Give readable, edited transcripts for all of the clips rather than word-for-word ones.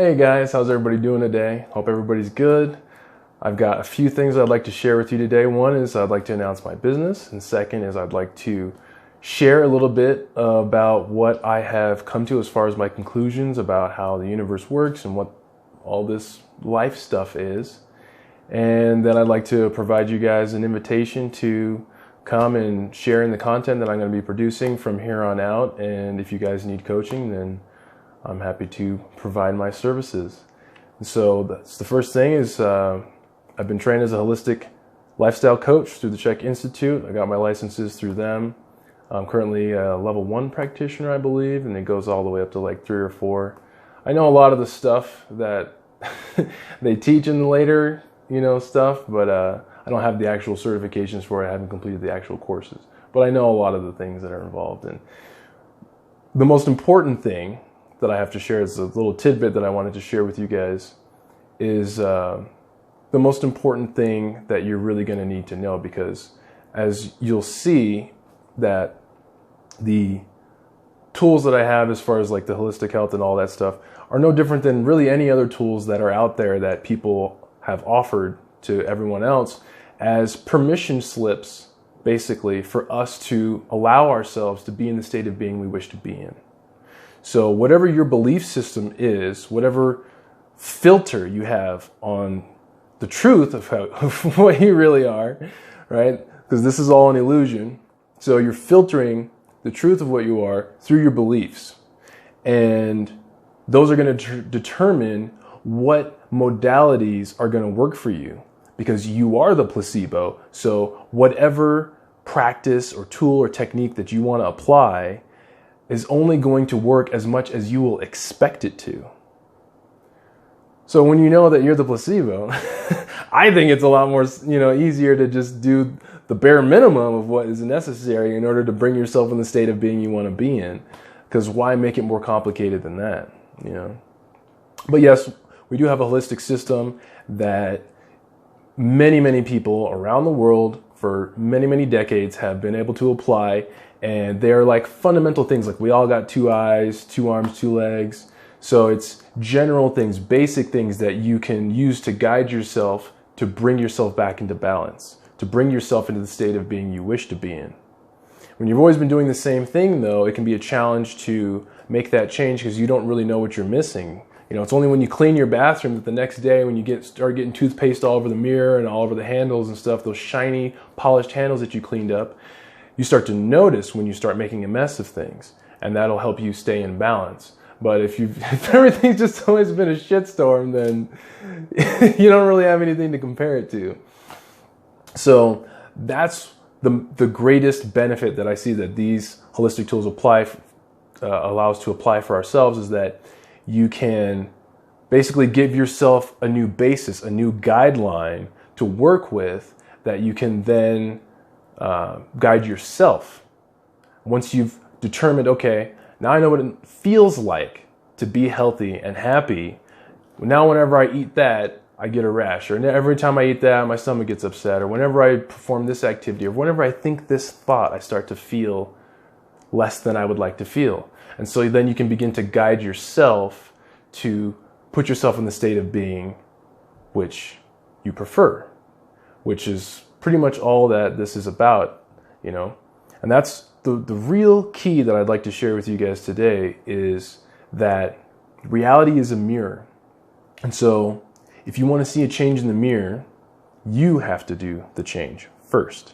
Hey guys, how's everybody doing today? Hope everybody's good. I've got a few things I'd like to share with you today. One is I'd like to announce my business, and second is I'd like to share a little bit about what I have come to as far as my conclusions about how the universe works and what all this life stuff is. And then I'd like to provide you guys an invitation to come and share in the content that I'm going to be producing from here on out. And if you guys need coaching, then I'm happy to provide my services. And so that's the first thing is I've been trained as a holistic lifestyle coach through the Czech Institute. I got my licenses through them. I'm currently a level 1 practitioner, I believe, and it goes all the way up to like 3 or 4. I know a lot of the stuff that they teach in the later, stuff, but I don't have the actual certifications for it. I haven't completed the actual courses, but I know a lot of the things that are involved. And the most important thing that I have to share is a little tidbit that I wanted to share with you guys is the most important thing that you're really going to need to know, because as you'll see that the tools that I have as far as like the holistic health and all that stuff are no different than really any other tools that are out there that people have offered to everyone else as permission slips, basically, for us to allow ourselves to be in the state of being we wish to be in. So whatever your belief system is, whatever filter you have on the truth of what you really are, right? Because this is all an illusion. So you're filtering the truth of what you are through your beliefs. And those are going to determine what modalities are going to work for you, because you are the placebo. So whatever practice or tool or technique that you want to apply is only going to work as much as you will expect it to. So when you know that you're the placebo, I think it's a lot more, easier to just do the bare minimum of what is necessary in order to bring yourself in the state of being you want to be in. Because why make it more complicated than that, But yes, we do have a holistic system that many, many people around the world for many, many decades have been able to apply. And they're like fundamental things, like we all got 2 eyes, 2 arms, 2 legs. So it's general things, basic things that you can use to guide yourself to bring yourself back into balance, to bring yourself into the state of being you wish to be in. When you've always been doing the same thing, though, it can be a challenge to make that change because you don't really know what you're missing. It's only when you clean your bathroom that the next day when you start getting toothpaste all over the mirror and all over the handles and stuff, those shiny, polished handles that you cleaned up, you start to notice when you start making a mess of things, and that'll help you stay in balance. But if everything's just always been a shitstorm, then you don't really have anything to compare it to. So that's the greatest benefit that I see that these holistic tools allow us to apply for ourselves, is that you can basically give yourself a new basis, a new guideline to work with that you can then guide yourself. Once you've determined, okay, now I know what it feels like to be healthy and happy. Now whenever I eat that, I get a rash. Or every time I eat that, my stomach gets upset. Or whenever I perform this activity, or whenever I think this thought, I start to feel less than I would like to feel. And so then you can begin to guide yourself to put yourself in the state of being which you prefer, which is pretty much all that this is about, And that's the real key that I'd like to share with you guys today, is that reality is a mirror. And so if you want to see a change in the mirror, you have to do the change first.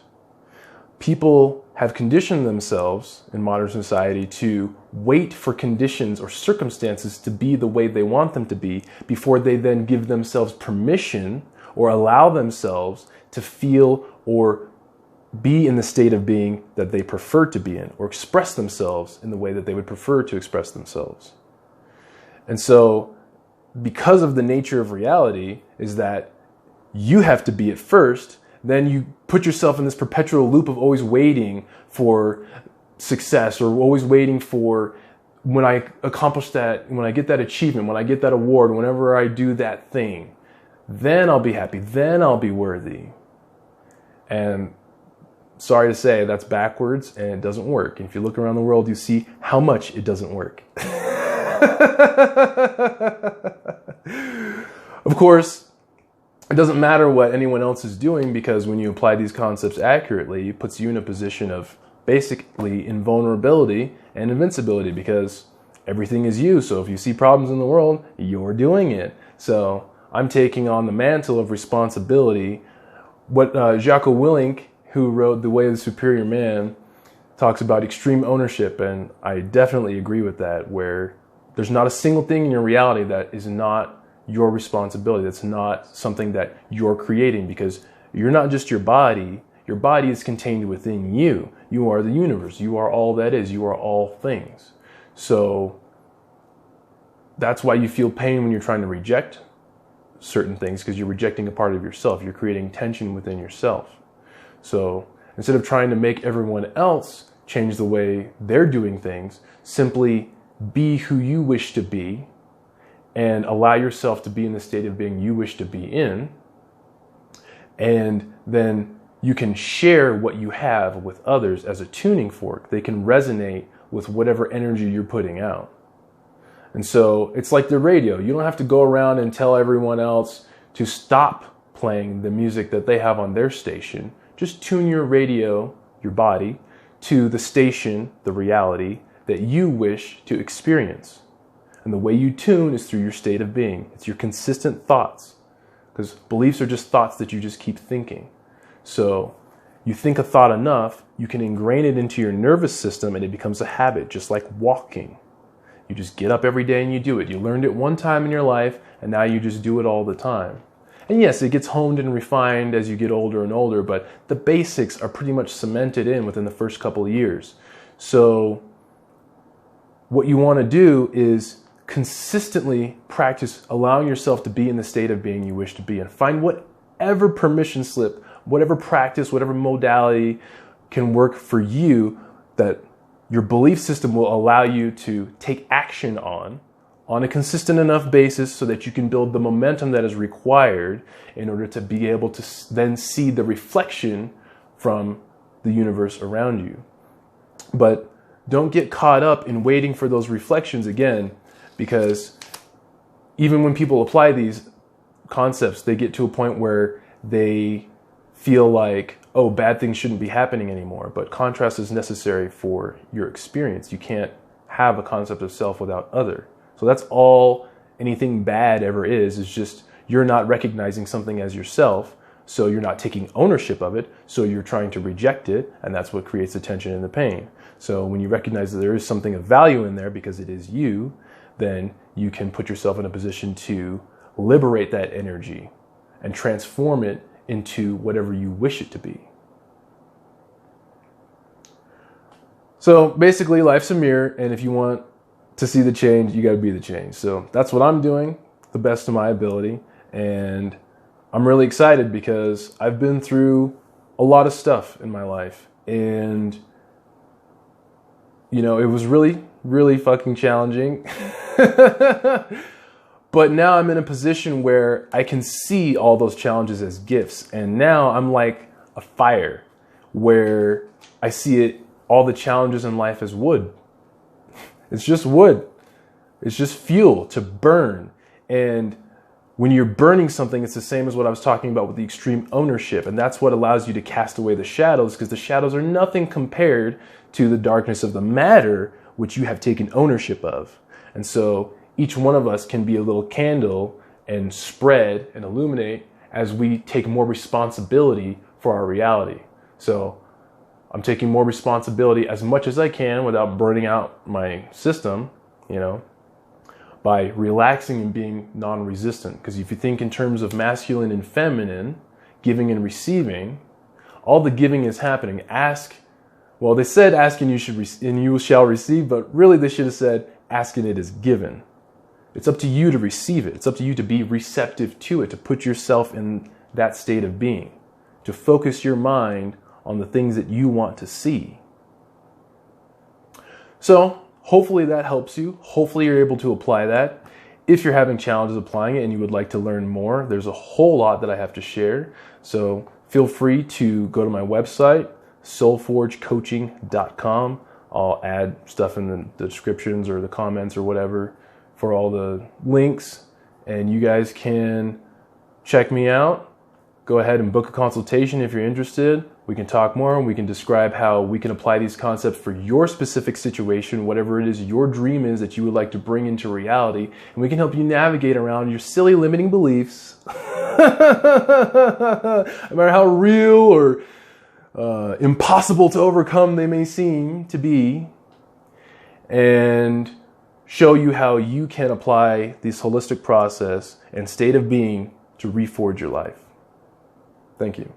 People have conditioned themselves in modern society to wait for conditions or circumstances to be the way they want them to be before they then give themselves permission or allow themselves to feel or be in the state of being that they prefer to be in, or express themselves in the way that they would prefer to express themselves. And so, because of the nature of reality is that you have to be it first, then you put yourself in this perpetual loop of always waiting for success, or always waiting for when I accomplish that, when I get that achievement, when I get that award, whenever I do that thing, then I'll be happy, then I'll be worthy. And sorry to say, that's backwards and it doesn't work. And if you look around the world, you see how much it doesn't work. Of course, it doesn't matter what anyone else is doing, because when you apply these concepts accurately, it puts you in a position of basically invulnerability and invincibility, because everything is you. So if you see problems in the world, you're doing it. So I'm taking on the mantle of responsibility. What Jocko Willink, who wrote The Way of the Superior Man, talks about extreme ownership, and I definitely agree with that, where there's not a single thing in your reality that is not your responsibility, that's not something that you're creating, because you're not just your body is contained within you. You are the universe, you are all that is, you are all things. So that's why you feel pain when you're trying to reject certain things, because you're rejecting a part of yourself, you're creating tension within yourself. So instead of trying to make everyone else change the way they're doing things, simply be who you wish to be and allow yourself to be in the state of being you wish to be in. And then you can share what you have with others as a tuning fork. They can resonate with whatever energy you're putting out. And so it's like the radio. You don't have to go around and tell everyone else to stop playing the music that they have on their station. Just tune your radio, your body, to the station, the reality that you wish to experience. And the way you tune is through your state of being. It's your consistent thoughts, because beliefs are just thoughts that you just keep thinking. So you think a thought enough, you can ingrain it into your nervous system, and it becomes a habit, just like walking. You just get up every day and you do it. You learned it one time in your life, and now you just do it all the time. And yes, it gets honed and refined as you get older and older, but the basics are pretty much cemented in within the first couple of years. So what you want to do is consistently practice allowing yourself to be in the state of being you wish to be, and find whatever permission slip, whatever practice, whatever modality can work for you, that your belief system will allow you to take action on a consistent enough basis, so that you can build the momentum that is required in order to be able to then see the reflection from the universe around you. But don't get caught up in waiting for those reflections again, because even when people apply these concepts, they get to a point where they feel like, oh, bad things shouldn't be happening anymore. But contrast is necessary for your experience. You can't have a concept of self without other. So that's all anything bad ever is just you're not recognizing something as yourself, so you're not taking ownership of it, so you're trying to reject it, and that's what creates the tension and the pain. So when you recognize that there is something of value in there because it is you, then you can put yourself in a position to liberate that energy and transform it into whatever you wish it to be. So basically, life's a mirror, and if you want to see the change, you got to be the change. So that's what I'm doing, the best of my ability. And I'm really excited because I've been through a lot of stuff in my life. And, you know, it was really, really fucking challenging. But now I'm in a position where I can see all those challenges as gifts. And now I'm like a fire, where I see all the challenges in life as wood. It's just wood. It's just fuel to burn. And when you're burning something, it's the same as what I was talking about with the extreme ownership. And that's what allows you to cast away the shadows, because the shadows are nothing compared to the darkness of the matter, which you have taken ownership of. And so each one of us can be a little candle and spread and illuminate as we take more responsibility for our reality. So I'm taking more responsibility as much as I can without burning out my system, you know, by relaxing and being non-resistant. Because if you think in terms of masculine and feminine, giving and receiving, all the giving is happening. They said ask and you shall receive, but really they should have said ask and it is given. It's up to you to receive it. It's up to you to be receptive to it, to put yourself in that state of being, to focus your mind on the things that you want to see. So hopefully that helps you. Hopefully you're able to apply that. If you're having challenges applying it and you would like to learn more, there's a whole lot that I have to share. So feel free to go to my website, soulforgecoaching.com. I'll add stuff in the descriptions or the comments or whatever for all the links, and you guys can check me out. Go ahead and book a consultation if you're interested. We can talk more and we can describe how we can apply these concepts for your specific situation, whatever it is your dream is that you would like to bring into reality. And we can help you navigate around your silly limiting beliefs, no matter how real or impossible to overcome they may seem to be, and show you how you can apply this holistic process and state of being to reforge your life. Thank you.